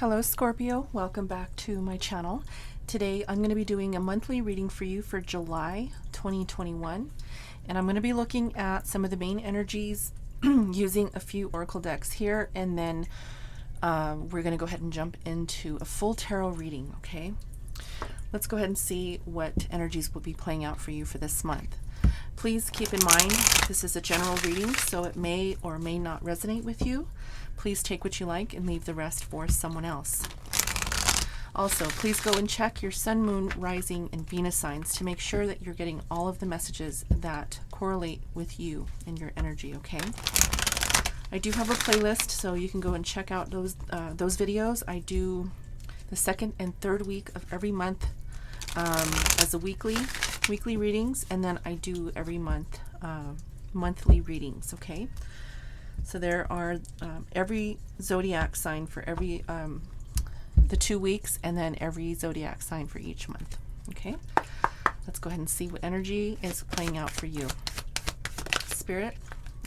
Hello Scorpio, welcome back to my channel. Today I'm going to be doing a monthly reading for you for July 2021, and I'm going to be looking at some of the main energies using a few oracle decks here, and then we're going to go ahead and jump into a full tarot reading. Okay, let's go ahead and see what energies will be playing out for you for this month. Please keep in mind this is a general reading, so it may or may not resonate with you. Please take what you like and leave the rest for someone else. Also, please go and check your sun, moon, rising, and Venus signs to make sure that you're getting all of the messages that correlate with you and your energy, okay? I do have a playlist, so you can go and check out those videos. I do the second and third week of every month as a weekly readings, and then I do every month monthly readings, okay? So there are every zodiac sign for every the 2 weeks, and then every zodiac sign for each month. Okay, let's go ahead and see what energy is playing out for you. Spirit,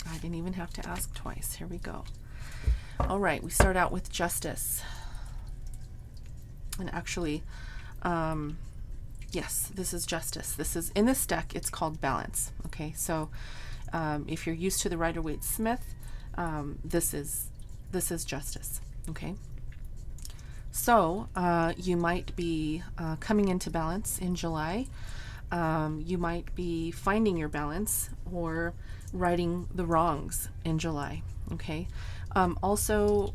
I didn't even have to ask twice. Here we go. All right, we start out with Justice. And actually, yes, this is Justice. This is, in this deck, it's called Balance. Okay, so if you're used to the Rider-Waite-Smith, this is Justice. Okay, so you might be coming into balance in July. You might be finding your balance or righting the wrongs in July. Okay, also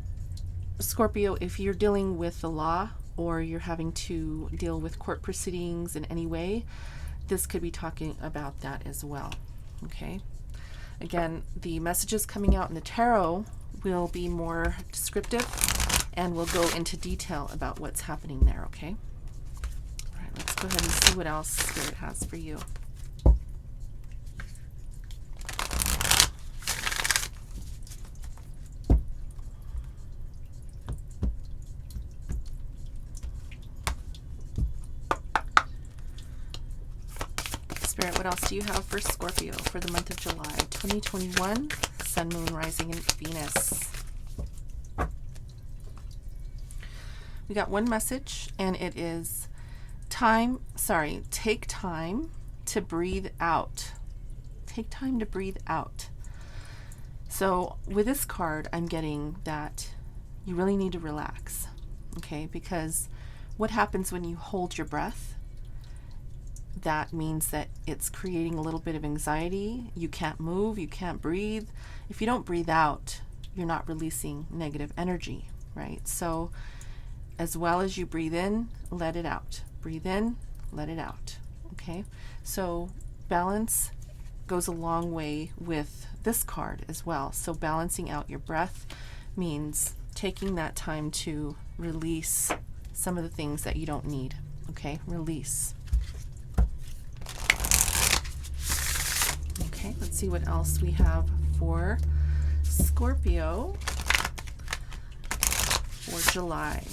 Scorpio, if you're dealing with the law or you're having to deal with court proceedings in any way, this could be talking about that as well. Okay, again, the messages coming out in the tarot will be more descriptive, and we'll go into detail about what's happening there, okay? All right, let's go ahead and see what else Spirit has for you. Spirit, what else do you have for Scorpio for the month of July 2021? Sun, moon, rising, and Venus. We got one message, and it is take time to breathe out. Take time to breathe out. So with this card, I'm getting that you really need to relax, okay? Because what happens when you hold your breath? That means that it's creating a little bit of anxiety. You can't move, you can't breathe. If you don't breathe out, you're not releasing negative energy, right? So as well as you breathe in, let it out. Breathe in, let it out. Okay? So balance goes a long way with this card as well. So balancing out your breath means taking that time to release some of the things that you don't need. Okay? Release. Okay, let's see what else we have for Scorpio for July.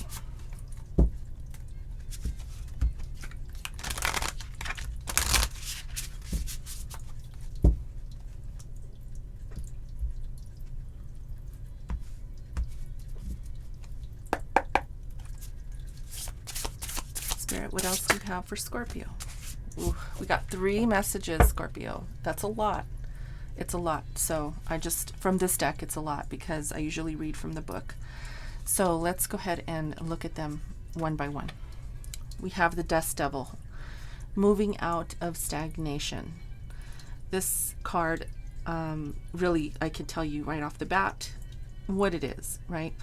Spirit, what else do you have for Scorpio? Ooh, we got 3 messages, Scorpio. That's a lot. It's a lot. So from this deck, it's a lot because I usually read from the book. So let's go ahead and look at them one by one. We have the Dust Devil, moving out of stagnation. This card, really, I can tell you right off the bat what it is, right?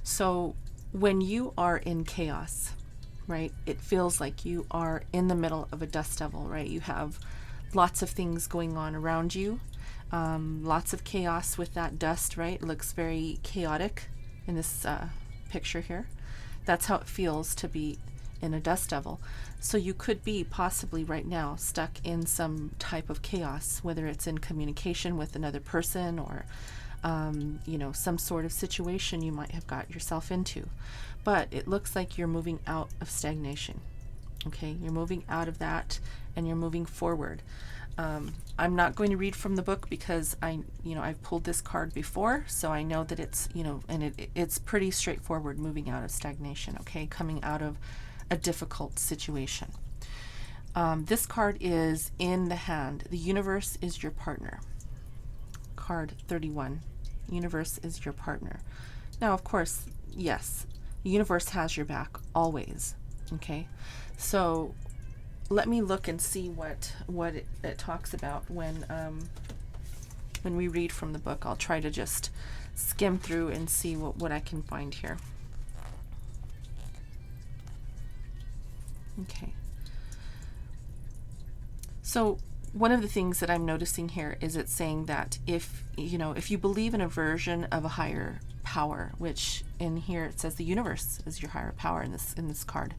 So when you are in chaos, right, it feels like you are in the middle of a dust devil, right? You have lots of things going on around you, lots of chaos with that dust, right? It looks very chaotic in this picture here. That's how it feels to be in a dust devil. So you could be possibly right now stuck in some type of chaos, whether it's in communication with another person or some sort of situation you might have got yourself into. But it looks like you're moving out of stagnation. Okay, you're moving out of that and you're moving forward. I'm not going to read from the book because I've pulled this card before, so I know that it's, and it's pretty straightforward, moving out of stagnation, okay, coming out of a difficult situation. This card is in the hand. The universe is your partner. Card 31. Universe is your partner. Now, of course, yes, the universe has your back always, okay? So let me look and see what it talks about when we read from the book. I'll try to just skim through and see what I can find here. Okay. So one of the things that I'm noticing here is it's saying that if you believe in a version of a higher power, which in here it says the universe is your higher power in this card,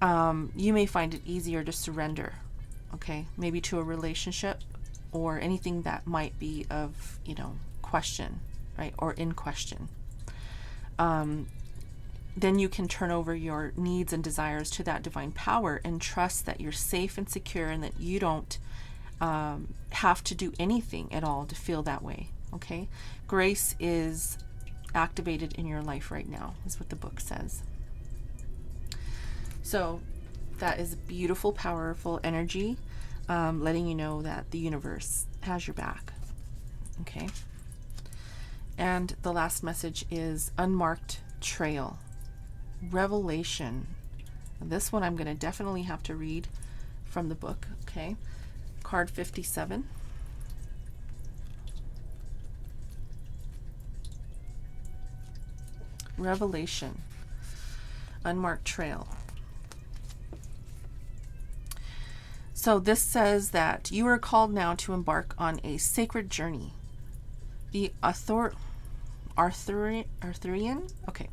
you may find it easier to surrender, okay, maybe to a relationship or anything that might be of, question, right, or in question. Then you can turn over your needs and desires to that divine power and trust that you're safe and secure and that you don't have to do anything at all to feel that way, okay? Grace is activated in your life right now, is what the book says. So that is beautiful, powerful energy, letting you know that the universe has your back, okay? And the last message is unmarked trail. Revelation. This one I'm going to definitely have to read from the book, okay? Card 57. Revelation. Unmarked trail. So this says that you are called now to embark on a sacred journey. The Arthurian? Okay.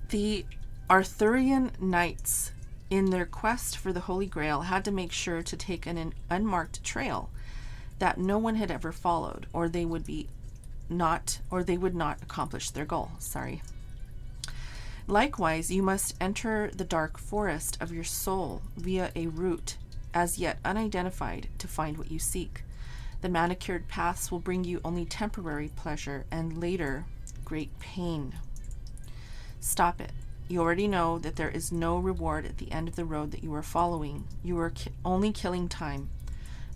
The Arthurian knights, in their quest for the Holy Grail, had to make sure to take an unmarked trail that no one had ever followed, or they would not accomplish their goal. Sorry. Likewise, you must enter the dark forest of your soul via a route as yet unidentified to find what you seek. The manicured paths will bring you only temporary pleasure and later great pain. Stop it. You already know that there is no reward at the end of the road that you are following. You are only killing time.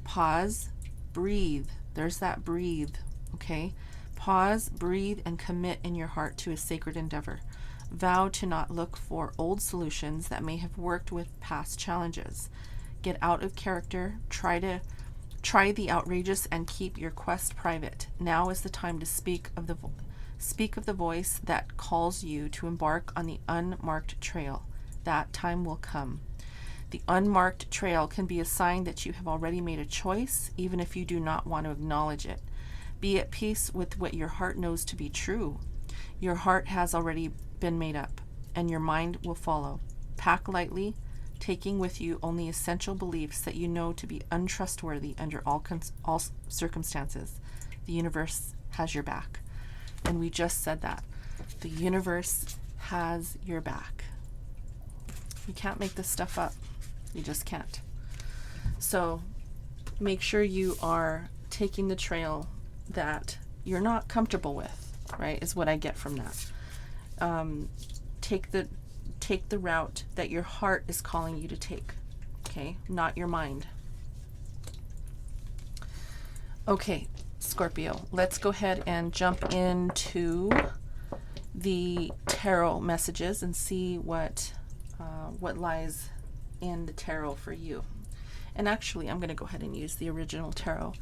Pause, breathe. There's that breathe, okay? Pause, breathe, and commit in your heart to a sacred endeavor. Vow to not look for old solutions that may have worked with past challenges. Get out of character. Try the outrageous and keep your quest private. Now is the time to speak of the voice that calls you to embark on the unmarked trail. That time will come. The unmarked trail can be a sign that you have already made a choice, even if you do not want to acknowledge it. Be at peace with what your heart knows to be true. Your heart has already been made up, and your mind will follow. Pack lightly, taking with you only essential beliefs that you know to be untrustworthy under all circumstances. The universe has your back. And we just said that. The universe has your back. You can't make this stuff up. You just can't. So make sure you are taking the trail that you're not comfortable with, right, is what I get from that. Take the route that your heart is calling you to take, okay, not your mind. Okay, Scorpio, let's go ahead and jump into the tarot messages and see what lies in the tarot for you. And actually, I'm going to go ahead and use the original tarot.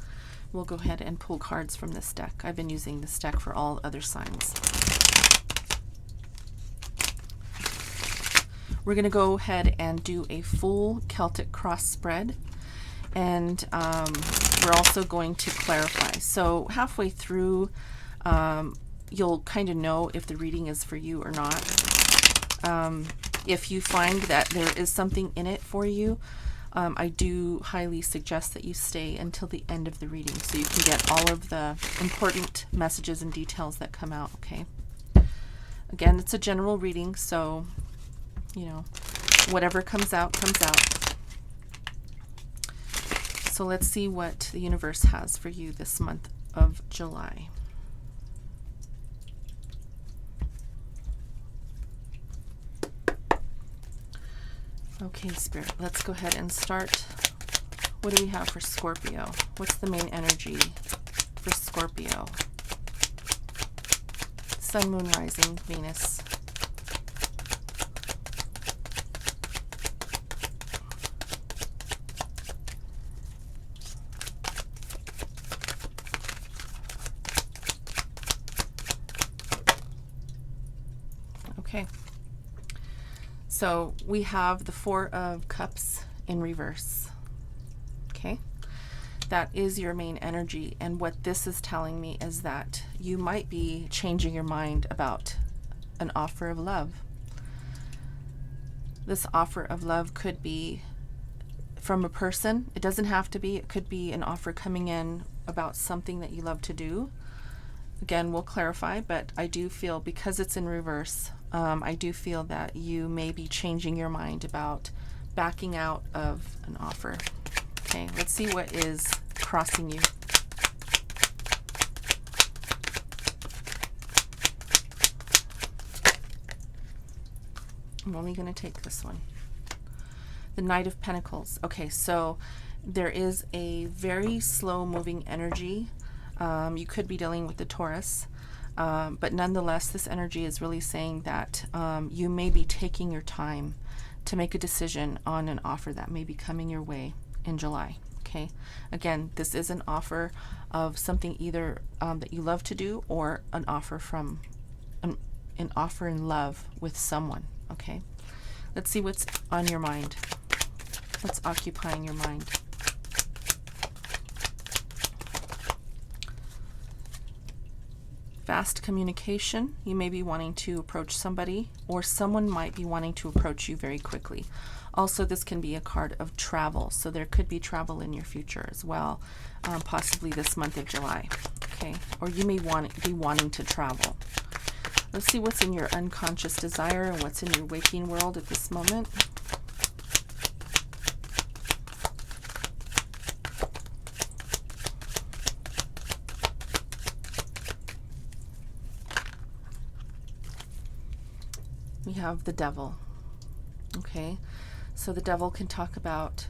We'll go ahead and pull cards from this deck. I've been using this deck for all other signs. We're going to go ahead and do a full Celtic cross spread. And we're also going to clarify. So halfway through, you'll kind of know if the reading is for you or not. If you find that there is something in it for you, I do highly suggest that you stay until the end of the reading so you can get all of the important messages and details that come out, okay? Again, it's a general reading, so, you know, whatever comes out, comes out. So let's see what the universe has for you this month of July. Okay, Spirit, let's go ahead and start. What do we have for Scorpio? What's the main energy for Scorpio? Sun, Moon, Rising, Venus. Okay. So we have the Four of Cups in reverse. Okay. That is your main energy. And what this is telling me is that you might be changing your mind about an offer of love. This offer of love could be from a person. It doesn't have to be. It could be an offer coming in about something that you love to do. Again, we'll clarify, but I do feel, because it's in reverse, I do feel that you may be changing your mind about backing out of an offer. Okay, let's see what is crossing you. I'm only going to take this one. The Knight of Pentacles. Okay, so there is a very slow moving energy. You could be dealing with the Taurus, but nonetheless, this energy is really saying that you may be taking your time to make a decision on an offer that may be coming your way in July. Okay, again, this is an offer of something either that you love to do, or an offer from an offer in love with someone. Okay, let's see what's on your mind. What's occupying your mind? Fast communication. You may be wanting to approach somebody, or someone might be wanting to approach you very quickly. Also, this can be a card of travel, so there could be travel in your future as well, possibly this month of July. Okay, or you may be wanting to travel. Let's see what's in your unconscious desire and what's in your waking world at this moment. We have the Devil. Okay, so the Devil can talk about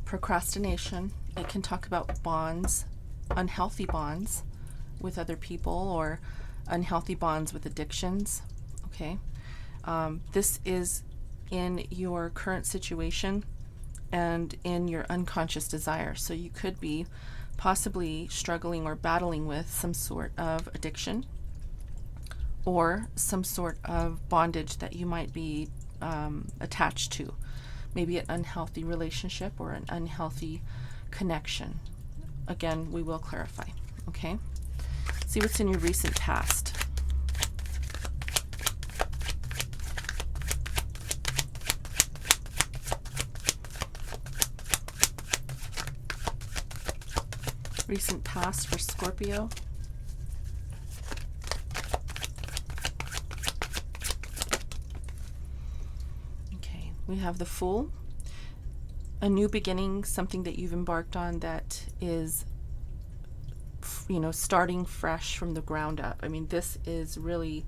procrastination. It can talk about bonds, unhealthy bonds with other people, or unhealthy bonds with addictions. Okay, this is in your current situation and in your unconscious desire. So you could be possibly struggling or battling with some sort of addiction, or some sort of bondage that you might be attached to. Maybe an unhealthy relationship or an unhealthy connection. Again, we will clarify. Okay? See what's in your recent past. Recent past for Scorpio. We have the Fool, a new beginning, something that you've embarked on that is, you know, starting fresh from the ground up. I mean, this is really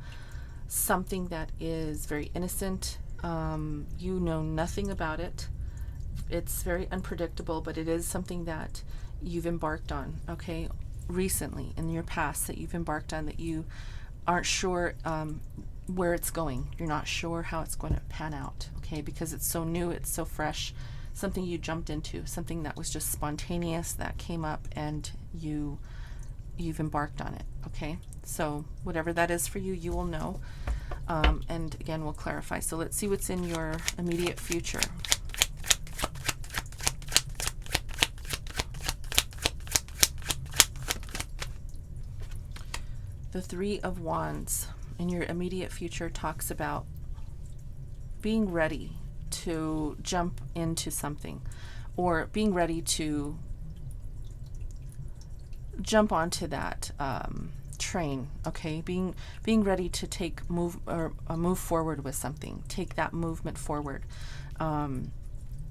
something that is very innocent. You know nothing about it. It's very unpredictable, but it is something that you've embarked on, okay, recently in your past, that you've embarked on, that you aren't sure where it's going. You're not sure how it's going to pan out, okay, because it's so new, it's so fresh, something you jumped into, something that was just spontaneous, that came up, and you've embarked on it. Okay, so whatever that is for you, you will know, and again, we'll clarify. So let's see what's in your immediate future. The Three of Wands in your immediate future talks about being ready to jump into something, or being ready to jump onto that train. Okay, being ready to move forward with something, take that movement forward.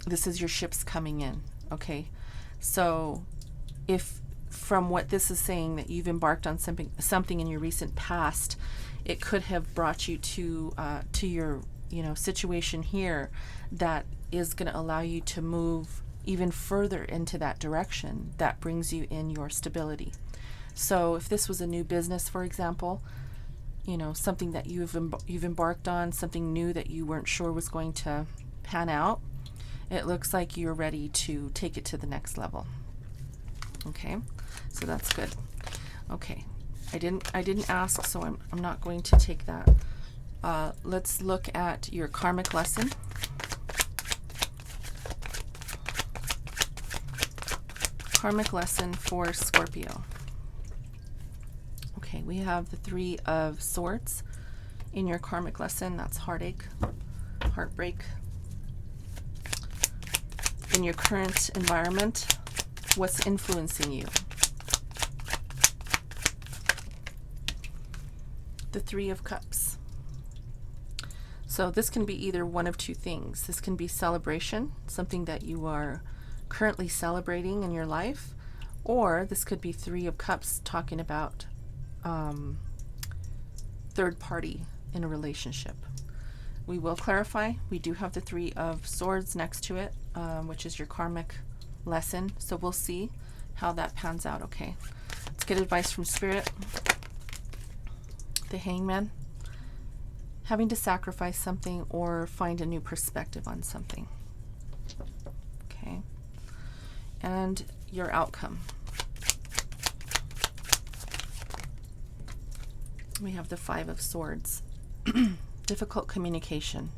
This is your ships coming in. Okay, So if from what this is saying that you've embarked on something in your recent past, it could have brought you to your situation here that is going to allow you to move even further into that direction that brings you in your stability. So if this was a new business, for example, something that you've embarked on, something new that you weren't sure was going to pan out, it looks like you're ready to take it to the next level. Okay, so that's good. Okay, I didn't ask, so I'm not going to take that. Let's look at your karmic lesson. Karmic lesson for Scorpio. Okay, we have the Three of Swords in your karmic lesson. That's heartache, heartbreak. In your current environment, what's influencing you? The Three of Cups. So this can be either one of two things. This can be celebration, something that you are currently celebrating in your life, or this could be Three of Cups talking about third party in a relationship. We will clarify. We do have the Three of Swords next to it, which is your karmic lesson. So we'll see how that pans out. Okay, let's get advice from Spirit. The Hangman. Having to sacrifice something or find a new perspective on something. Okay. And your outcome. We have the Five of Swords. Difficult communication.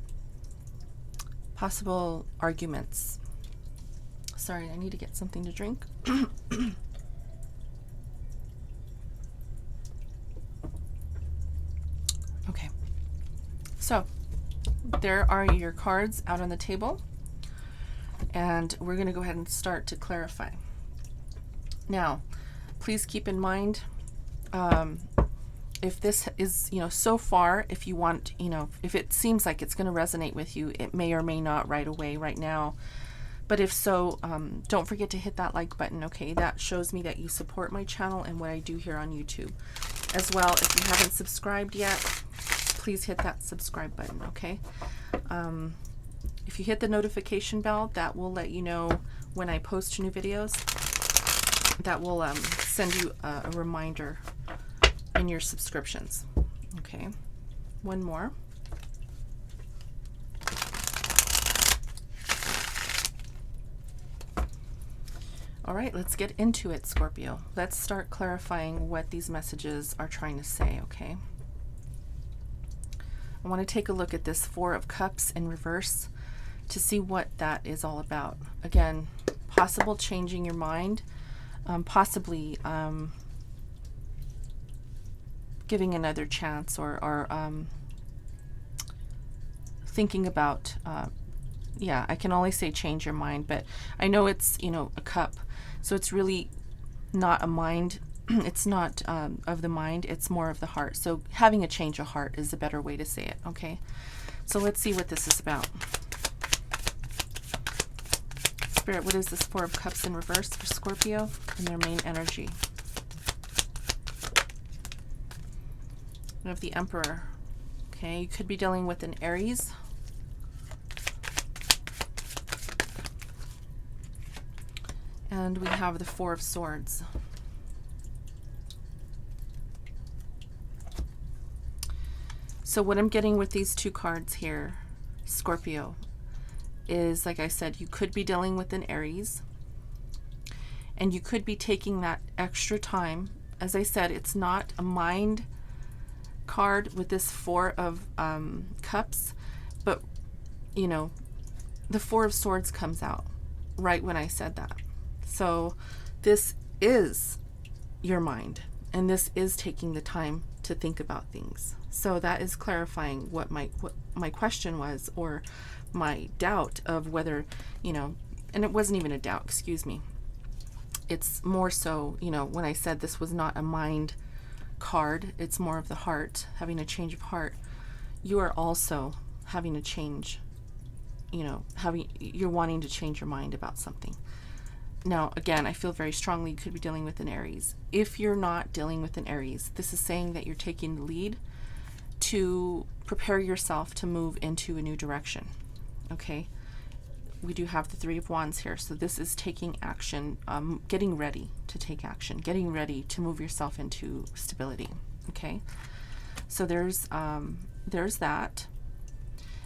Possible arguments. Sorry, I need to get something to drink. Okay. So, there are your cards out on the table. And we're going to go ahead and start to clarify. Now, please keep in mind, if this is, so far, if you want, if it seems like it's going to resonate with you, it may or may not right away, right now. But if so, don't forget to hit that like button, okay? That shows me that you support my channel and what I do here on YouTube. As well, if you haven't subscribed yet, please hit that subscribe button, okay? If you hit the notification bell, that will let you know when I post new videos. That will send you a reminder in your subscriptions. Okay, one more. All right, let's get into it, Scorpio. Let's start clarifying what these messages are trying to say, okay? I want to take a look at this Four of Cups in reverse to see what that is all about. Again, possible changing your mind, possibly giving another chance, or thinking about, yeah, I can only say change your mind, but I know it's, a cup, so it's really not a mind. It's not of the mind, it's more of the heart. So having a change of heart is a better way to say it, okay? So let's see what this is about. Spirit, what is this Four of Cups in reverse for Scorpio and their main energy? We have the Emperor. Okay, you could be dealing with an Aries. And we have the Four of Swords. So what I'm getting with these two cards here, Scorpio, is, like I said, you could be dealing with an Aries. And you could be taking that extra time. As I said, it's not a mind card with this Four of Cups, but, the Four of Swords comes out right when I said that. So this is your mind, and this is taking the time to think about things. So that is clarifying what my question was, or my doubt of whether, and it wasn't even a doubt, excuse me. It's more so, when I said this was not a mind card, it's more of the heart, having a change of heart. You are also having a change, you're wanting to change your mind about something. Now, again, I feel very strongly you could be dealing with an Aries. If you're not dealing with an Aries, this is saying that you're taking the lead to prepare yourself to move into a new direction. Okay? We do have the Three of Wands here, so this is taking action, getting ready to take action, getting ready to move yourself into stability. Okay? So there's that.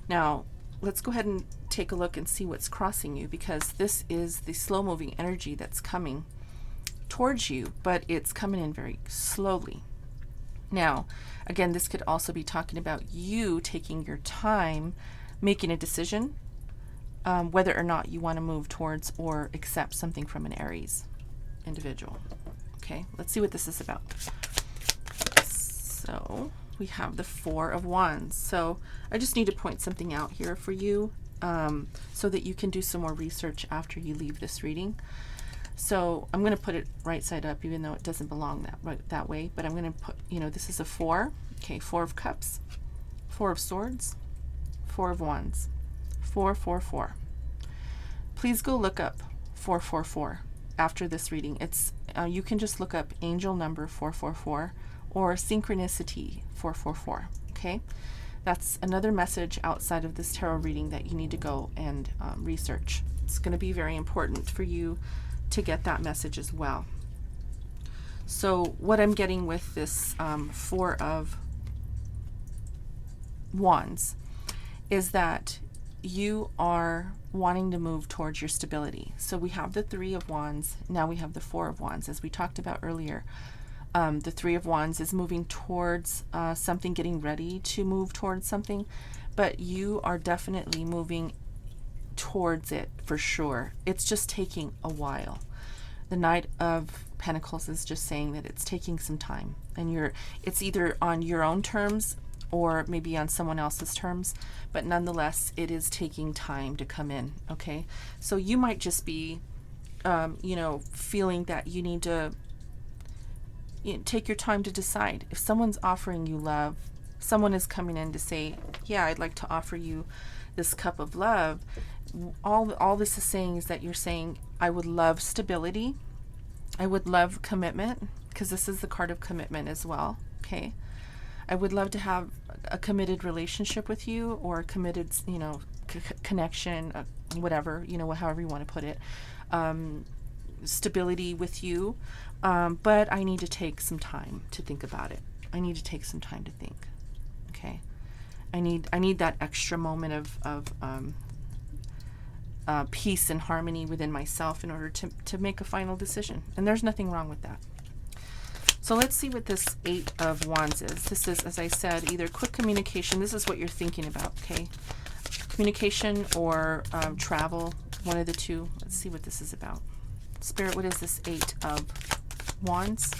Now, let's go ahead and take a look and see what's crossing you, because this is the slow-moving energy that's coming towards you, but it's coming in very slowly. Now, again, this could also be talking about you taking your time, making a decision, whether or not you want to move towards or accept something from an Aries individual. Okay, let's see what this is about. So we have the Four of Wands. So I just need to point something out here for you, so that you can do some more research after you leave this reading. So I'm going to put it right side up, even though it doesn't belong that way. But I'm going to put, this is a 4. Okay, 4 of Cups, 4 of Swords, 4 of Wands, 4, 4, 4. Please go look up 444 after this reading. It's you can just look up angel number 444 or synchronicity 444. Okay, that's another message outside of this tarot reading that you need to go and research. It's going to be very important for you to get that message as well. So what I'm getting with this 4 of Wands is that you are wanting to move towards your stability. So we have the 3 of Wands, now we have the 4 of Wands. As we talked about earlier, the 3 of Wands is moving towards something, getting ready to move towards something, but you are definitely moving towards it for sure. It's just taking a while. The Knight of Pentacles is just saying that it's taking some time, and it's either on your own terms or maybe on someone else's terms, but nonetheless it is taking time to come in. Okay, so you might just be feeling that you need to take your time to decide. If someone's offering you love, someone is coming in to say, yeah, I'd like to offer you this cup of love. All this is saying is that you're saying, I would love stability, I would love commitment, because this is the card of commitment as well. Okay, I would love to have a committed relationship with you, or a committed connection, whatever, however you want to put it, stability with you, but I need to take some time to think about it. I need to take some time to think. Okay, I need that extra moment of peace and harmony within myself in order to make a final decision. And there's nothing wrong with that. So let's see what this 8 of Wands is. This is, as I said, either quick communication. This is what you're thinking about, okay? Communication or travel, one of the two. Let's see what this is about. Spirit, what is this 8 of Wands?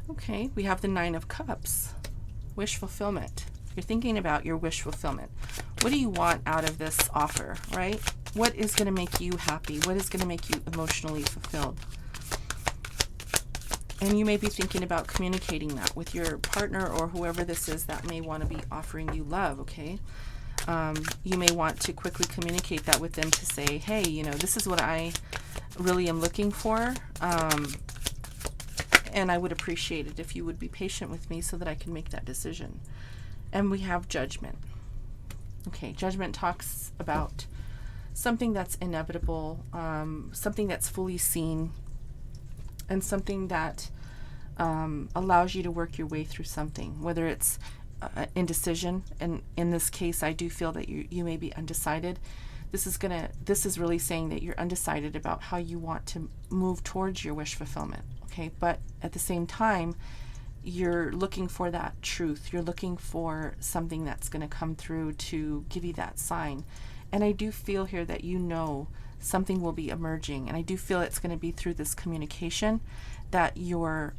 Okay, we have the 9 of Cups, wish fulfillment. You're thinking about your wish fulfillment. What do you want out of this offer, right? What is going to make you happy? What is going to make you emotionally fulfilled? And you may be thinking about communicating that with your partner or whoever this is that may want to be offering you love, okay? You may want to quickly communicate that with them to say, hey, this is what I really am looking for. And I would appreciate it if you would be patient with me so that I can make that decision. And we have Judgment. Okay, Judgment talks about something that's inevitable, something that's fully seen, and something that allows you to work your way through something, whether it's indecision. And in this case, I do feel that you may be undecided. This is really saying that you're undecided about how you want to move towards your wish fulfillment. Okay, but at the same time, you're looking for that truth. You're looking for something that's going to come through to give you that sign. And I do feel here that something will be emerging, and I do feel it's going to be through this communication that your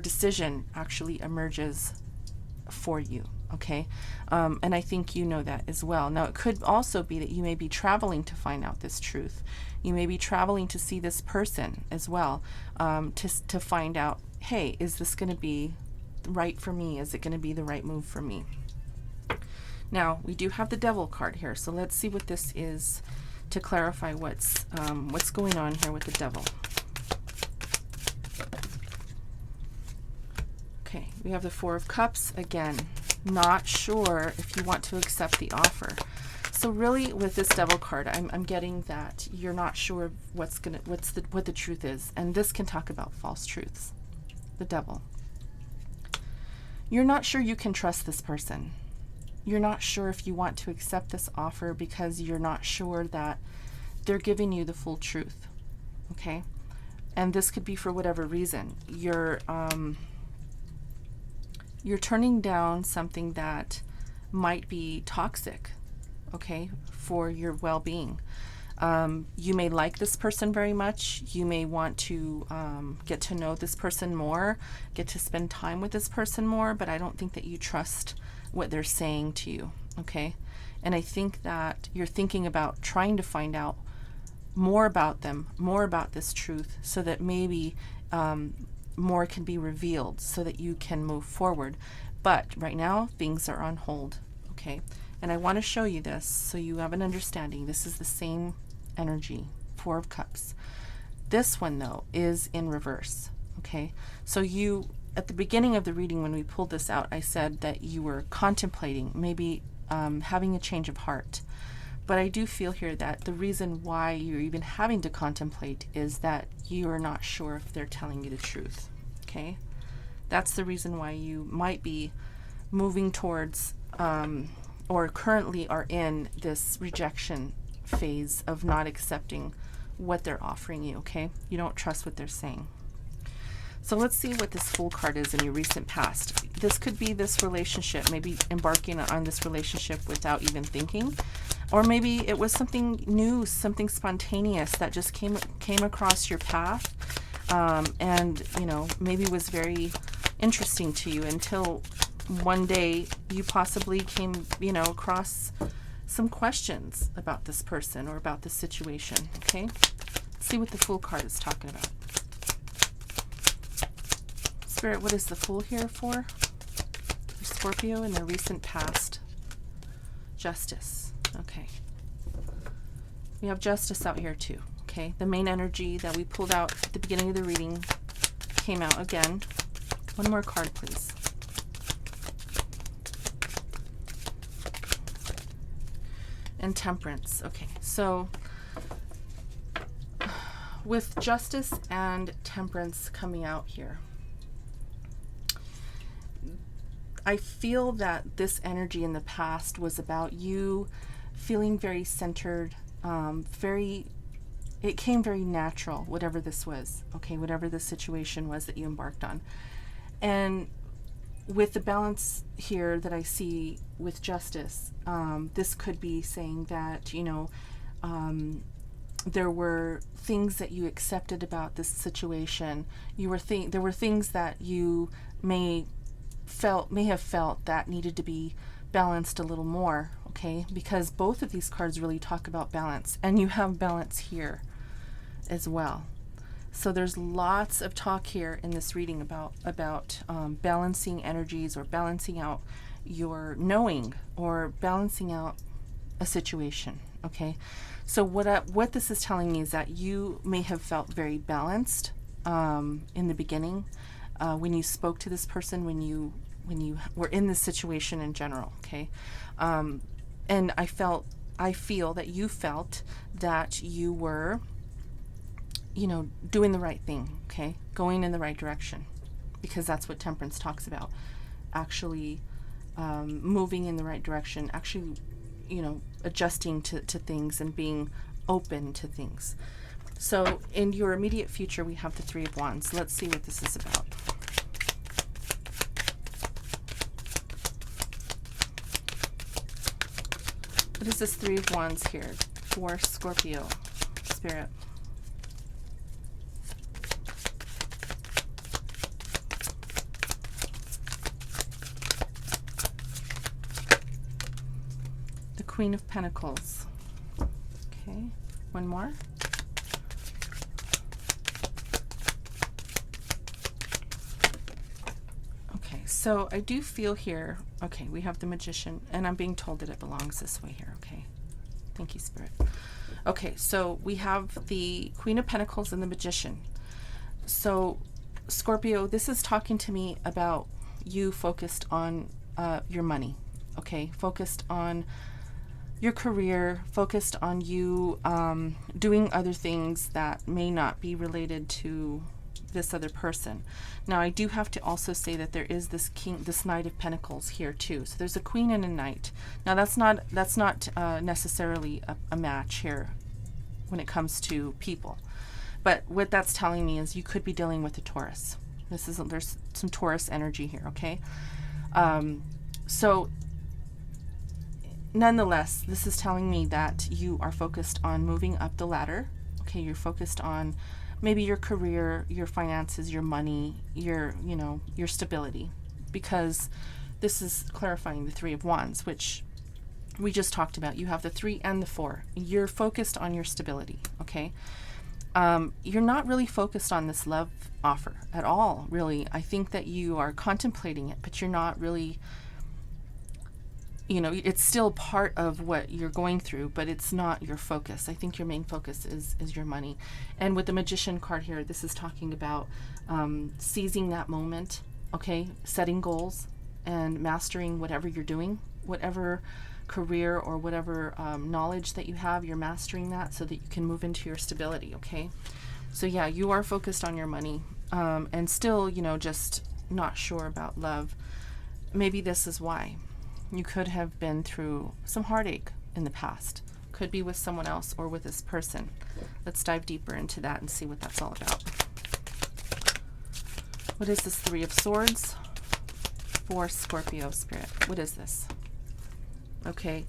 decision actually emerges for you. okay? And I think you know that as well. Now, it could also be that you may be traveling to find out this truth. You may be traveling to see this person as well, to find out, hey, is this going to be right for me? Is it going to be the right move for me? Now, we do have the Devil card here, so let's see what this is to clarify what's going on here with the Devil. Okay, we have the Four of Cups again. Not sure if you want to accept the offer. So really, with this Devil card, I'm getting that you're not sure what the truth is, and this can talk about false truths. The Devil. You're not sure you can trust this person. You're not sure if you want to accept this offer because you're not sure that they're giving you the full truth. Okay, and this could be for whatever reason. You're turning down something that might be toxic, okay, for your well-being. You may like this person very much. You may want to get to know this person more, get to spend time with this person more, but I don't think that you trust what they're saying to you, okay? And I think that you're thinking about trying to find out more about them, more about this truth, so that maybe more can be revealed so that you can move forward. But right now, things are on hold, okay? And I want to show you this so you have an understanding. This is the same energy, Four of Cups. This one, though, is in reverse, okay? So you, at the beginning of the reading, when we pulled this out, I said that you were contemplating, maybe having a change of heart. But I do feel here that the reason why you're even having to contemplate is that you are not sure if they're telling you the truth, okay? That's the reason why you might be moving towards or currently are in this rejection phase of not accepting what they're offering you, okay? You don't trust what they're saying. So let's see what this Fool card is in your recent past. This could be this relationship, maybe embarking on this relationship without even thinking. Or maybe it was something new, something spontaneous that just came across your path, and you know, maybe was very interesting to you until one day you possibly came, you know, across some questions about this person or about this situation. Okay, let's see what the Fool card is talking about. Spirit, what is the Fool here for Scorpio in their recent past? Justice. Okay. We have Justice out here too. Okay. The main energy that we pulled out at the beginning of the reading came out again. One more card, please. And Temperance. Okay. So with Justice and Temperance coming out here, I feel that this energy in the past was about you feeling very centered, it came very natural, whatever this was, okay, whatever the situation was that you embarked on. And with the balance here that I see with Justice, this could be saying that, you know, there were things that you accepted about this situation. There were things that you may have felt that needed to be balanced a little more, okay? Because both of these cards really talk about balance, and you have balance here as well. So there's lots of talk here in this reading about balancing energies, or balancing out your knowing, or balancing out a situation, okay? So what this is telling me is that you may have felt very balanced in the beginning, when you spoke to this person, when you were in this situation in general, okay? And I feel that you felt that you were, you know, doing the right thing, okay? Going in the right direction, because that's what Temperance talks about. Actually moving in the right direction, actually, you know, adjusting to things and being open to things. So in your immediate future, we have the Three of Wands. Let's see what this is about. What is this Three of Wands here for Scorpio, Spirit? Queen of Pentacles. Okay, one more. Okay, so I do feel here, okay, we have the Magician, and I'm being told that it belongs this way here, okay? Thank you, Spirit. Okay, so we have the Queen of Pentacles and the Magician. So, Scorpio, this is talking to me about you focused on your money, okay? Focused on your career, focused on you doing other things that may not be related to this other person. Now, I do have to also say that there is this Knight of Pentacles here too. So there's a Queen and a Knight. Now that's not necessarily a match here when it comes to people. But what that's telling me is you could be dealing with a Taurus. There's some Taurus energy here, okay? So nonetheless, this is telling me that you are focused on moving up the ladder. Okay, you're focused on maybe your career, your finances, your money, your stability, because this is clarifying the Three of Wands, which we just talked about. You have the 3 and the 4. You're focused on your stability, okay? You're not really focused on this love offer at all, really. I think that you are contemplating it, but you're not really, it's still part of what you're going through, but it's not your focus. I think your main focus is your money. And with the Magician card here, this is talking about seizing that moment, okay? Setting goals and mastering whatever you're doing, whatever career or whatever knowledge that you have, you're mastering that so that you can move into your stability, okay? So yeah, you are focused on your money and still, just not sure about love. Maybe this is why. You could have been through some heartache in the past. Could be with someone else or with this person. Let's dive deeper into that and see what that's all about. What is this Three of Swords for Scorpio Spirit? What is this? Okay,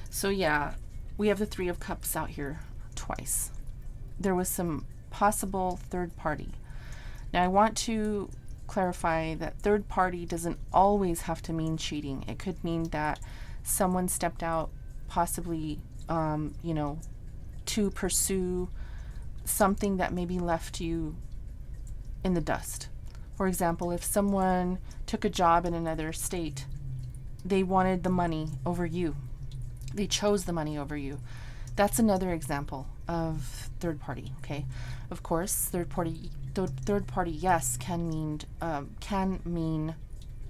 so yeah, we have the Three of Cups out here twice. There was some possible third party. Now I want to clarify that third party doesn't always have to mean cheating. It could mean that someone stepped out possibly to pursue something that maybe left you in the dust. For example, if someone took a job in another state, they wanted the money over you. They chose the money over you. That's another example of third party, okay? Of course, third party yes can mean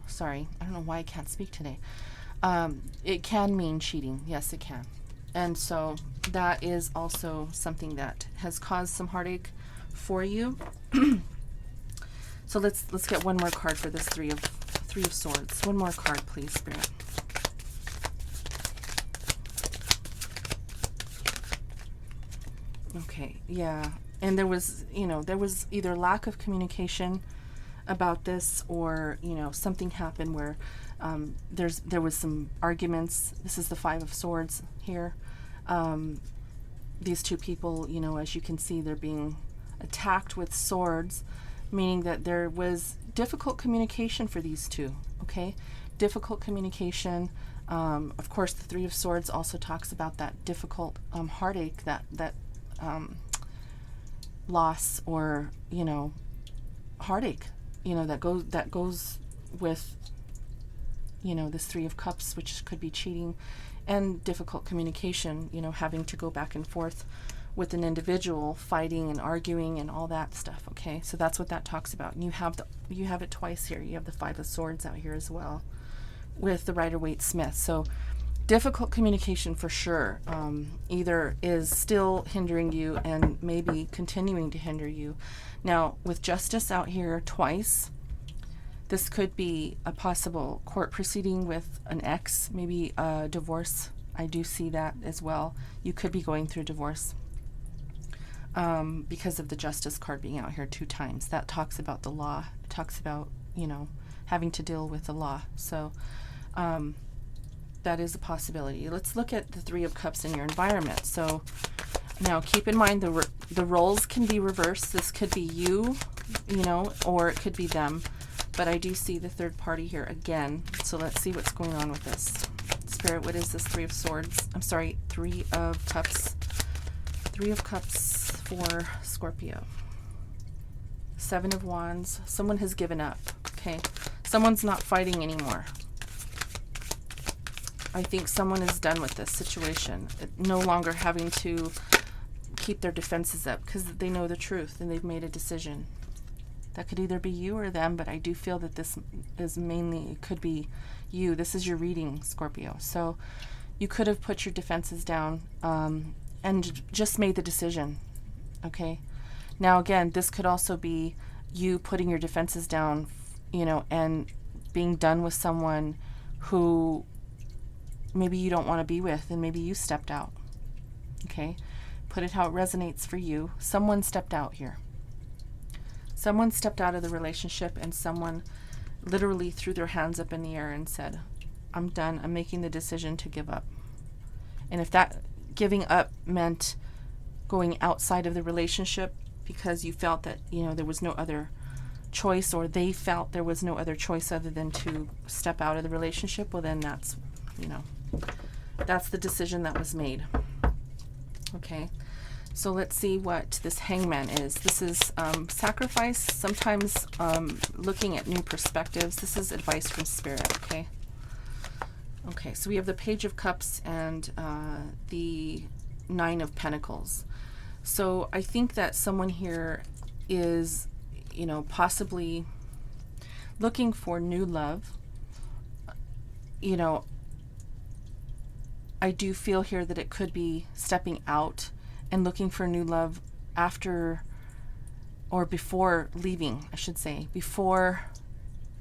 sorry, I don't know why I can't speak today. It can mean cheating. Yes, it can. And so that is also something that has caused some heartache for you. So let's get one more card for this Three of Swords. One more card, please, Spirit. Okay, yeah. And there was either lack of communication about this, or something happened where there was some arguments. This is the Five of Swords here. These two people, as you can see, they're being attacked with swords, meaning that there was difficult communication for these two, okay? Difficult communication. Of course, the Three of Swords also talks about that difficult heartache, that loss, or heartache, that goes with this Three of Cups, which could be cheating, and difficult communication, having to go back and forth with an individual, fighting and arguing and all that stuff, okay? So that's what that talks about. And you have it twice here. You have the Five of Swords out here as well with the Rider-Waite-Smith. So difficult communication for sure. Either is still hindering you and maybe continuing to hinder you. Now, with Justice out here twice, this could be a possible court proceeding with an ex, maybe a divorce. I do see that as well. You could be going through divorce because of the Justice card being out here 2 times. That talks about the law. It talks about, having to deal with the law. So that is a possibility. Let's look at the Three of Cups in your environment. So now keep in mind the roles can be reversed. This could be you, or it could be them. But I do see the third party here again. So let's see what's going on with this. Spirit, what is this Three of Swords? I'm sorry, Three of Cups. Three of Cups for Scorpio. Seven of Wands. Someone has given up, okay? Someone's not fighting anymore. I think someone is done with this situation. No longer having to keep their defenses up because they know the truth and they've made a decision. That could either be you or them, but I do feel that this is mainly, it could be you. This is your reading, Scorpio. So you could have put your defenses down and just made the decision, okay? Now, again, this could also be you putting your defenses down, you know, and being done with someone who maybe you don't want to be with, and maybe you stepped out, okay? Put it how it resonates for you. Someone stepped out here. Someone stepped out of the relationship, and someone literally threw their hands up in the air and said, I'm done. I'm making the decision to give up. And if that giving up meant going outside of the relationship because you felt that, you know, there was no other choice, or they felt there was no other choice other than to step out of the relationship, well, then that's, you know, that's the decision that was made. Okay. So let's see what this Hangman is. This is sacrifice, sometimes looking at new perspectives. This is advice from Spirit, okay? Okay, so we have the Page of Cups and the Nine of Pentacles. So I think that someone here is, you know, possibly looking for new love. You know, I do feel here that it could be stepping out and looking for new love after or before leaving, I should say, before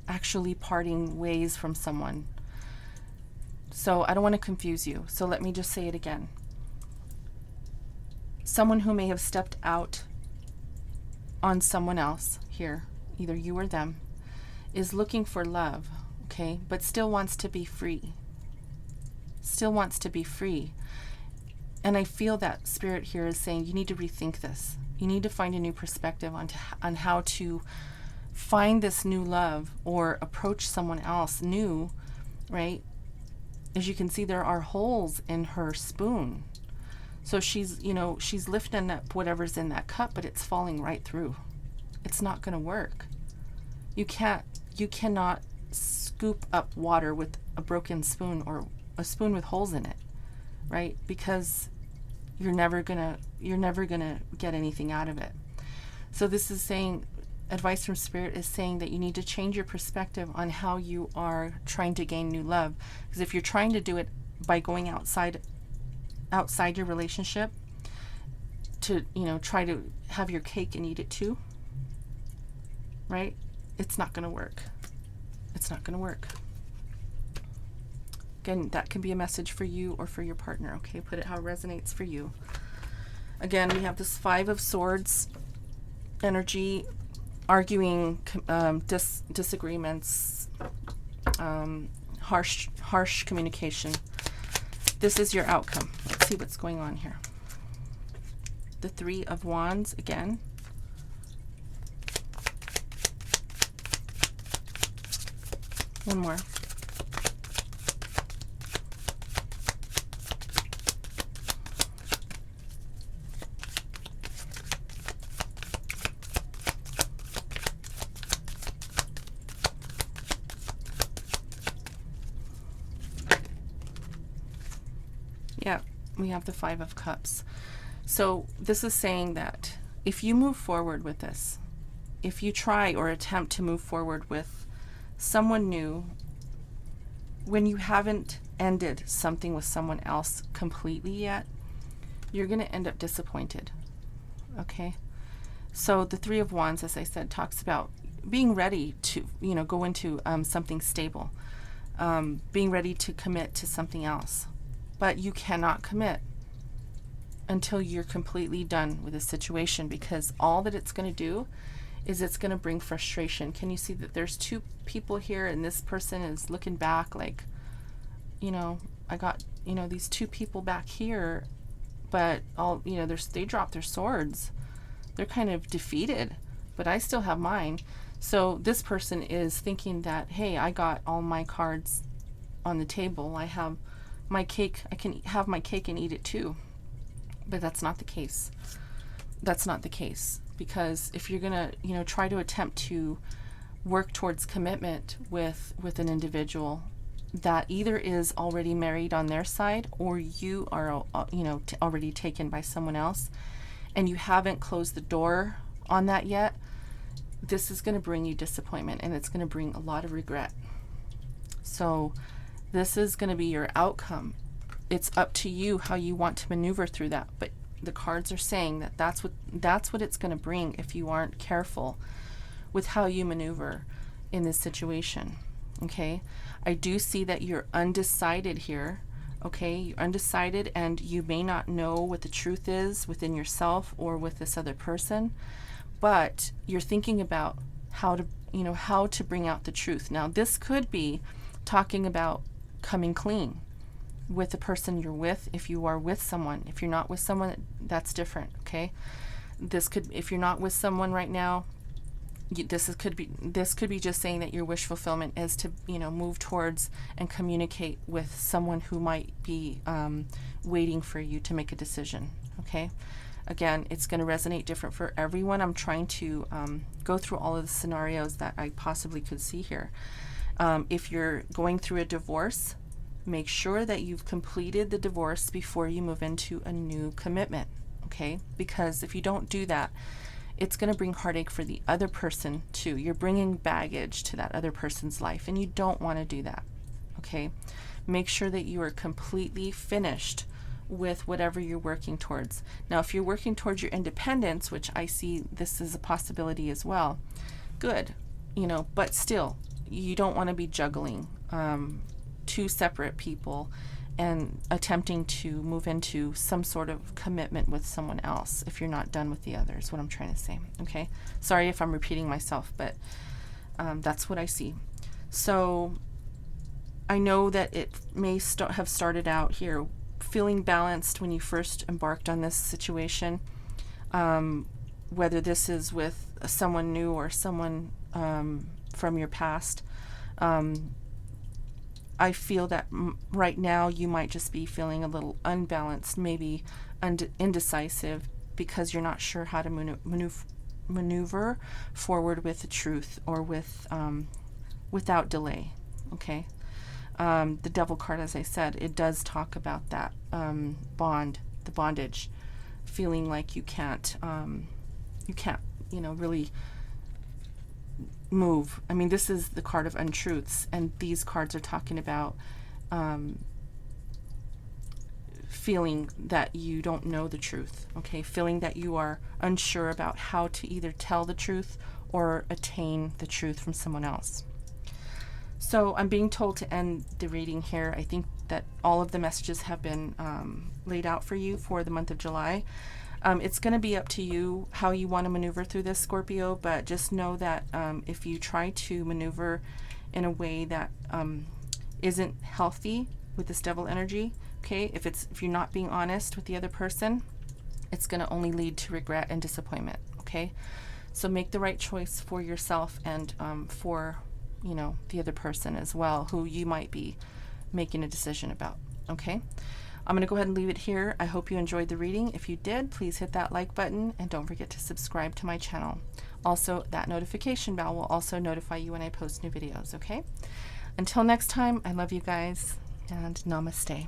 actually parting ways from someone. So I don't want to confuse you. So let me just say it again. Someone who may have stepped out on someone else here, either you or them, is looking for love, okay, but still wants to be free. Still wants to be free. And I feel that Spirit here is saying you need to rethink this. You need to find a new perspective on how to find this new love or approach someone else new, right? As you can see, there are holes in her spoon. So she's, you know, she's lifting up whatever's in that cup, but it's falling right through. It's not going to work. You cannot scoop up water with a broken spoon or a spoon with holes in it, right? Because you're never gonna get anything out of it. So this is saying, advice from Spirit is saying that you need to change your perspective on how you are trying to gain new love. Because if you're trying to do it by going outside your relationship to, you know, try to have your cake and eat it too, right? It's not going to work. It's not going to work. Again, that can be a message for you or for your partner, okay? Put it how it resonates for you. Again, we have this Five of Swords energy, arguing, disagreements, harsh communication. This is your outcome. Let's see what's going on here. The Three of Wands again. One more. Yeah, we have the Five of Cups. So this is saying that if you move forward with this, if you try or attempt to move forward with someone new, when you haven't ended something with someone else completely yet, you're going to end up disappointed. Okay? So the Three of Wands, as I said, talks about being ready to, you know, go into something stable, being ready to commit to something else. But you cannot commit until you're completely done with a situation, because all that it's going to do is it's going to bring frustration. Can you see that there's two people here, and this person is looking back like, you know, I got, you know, these two people back here, but all, you know, they dropped their swords. They're kind of defeated, but I still have mine. So this person is thinking that, hey, I got all my cards on the table. I have my cake, I can have my cake and eat it too. But that's not the case. That's not the case, because if you're gonna, you know, try to attempt to work towards commitment with an individual that either is already married on their side, or you are, you know, already taken by someone else, and you haven't closed the door on that yet, this is going to bring you disappointment, and it's going to bring a lot of regret. So this is going to be your outcome. It's up to you how you want to maneuver through that, but the cards are saying that that's what it's going to bring if you aren't careful with how you maneuver in this situation. Okay, I do see that you're undecided here. Okay, you're undecided, and you may not know what the truth is within yourself or with this other person, but you're thinking about how to, you know, how to bring out the truth. Now, this could be talking about coming clean with the person you're with. If you are with someone, if you're not with someone, that's different. Okay, this could, if you're not with someone right now, this could be just saying that your wish fulfillment is to, you know, move towards and communicate with someone who might be waiting for you to make a decision. Okay, again, it's going to resonate different for everyone. I'm trying to go through all of the scenarios that I possibly could see here. If you're going through a divorce, make sure that you've completed the divorce before you move into a new commitment. Okay, because if you don't do that, it's going to bring heartache for the other person too. You're bringing baggage to that other person's life, and you don't want to do that. Okay, make sure that you are completely finished with whatever you're working towards. Now, if you're working towards your independence, which I see this is a possibility as well, good, you know, but still, you don't want to be juggling two separate people and attempting to move into some sort of commitment with someone else if you're not done with the other, is what I'm trying to say. Okay, sorry if I'm repeating myself, but that's what I see. So I know that it may have started out here feeling balanced when you first embarked on this situation, whether this is with someone new or someone from your past. I feel that right now you might just be feeling a little unbalanced, maybe indecisive, because you're not sure how to maneuver forward with the truth or with without delay. Okay, the Devil card, as I said, it does talk about that the bondage, feeling like you can't, you know, really move. I mean, this is the card of untruths, and these cards are talking about feeling that you don't know the truth. Okay, feeling that you are unsure about how to either tell the truth or attain the truth from someone else. So I'm being told to end the reading here. I think that all of the messages have been laid out for you for the month of July. It's going to be up to you how you want to maneuver through this, Scorpio, but just know that if you try to maneuver in a way that isn't healthy with this devil energy, okay, if you're not being honest with the other person, it's going to only lead to regret and disappointment. Okay, so make the right choice for yourself and for, you know, the other person as well, who you might be making a decision about. Okay, I'm going to go ahead and leave it here. I hope you enjoyed the reading. If you did, please hit that like button and don't forget to subscribe to my channel. Also, that notification bell will also notify you when I post new videos, okay? Until next time, I love you guys, and namaste.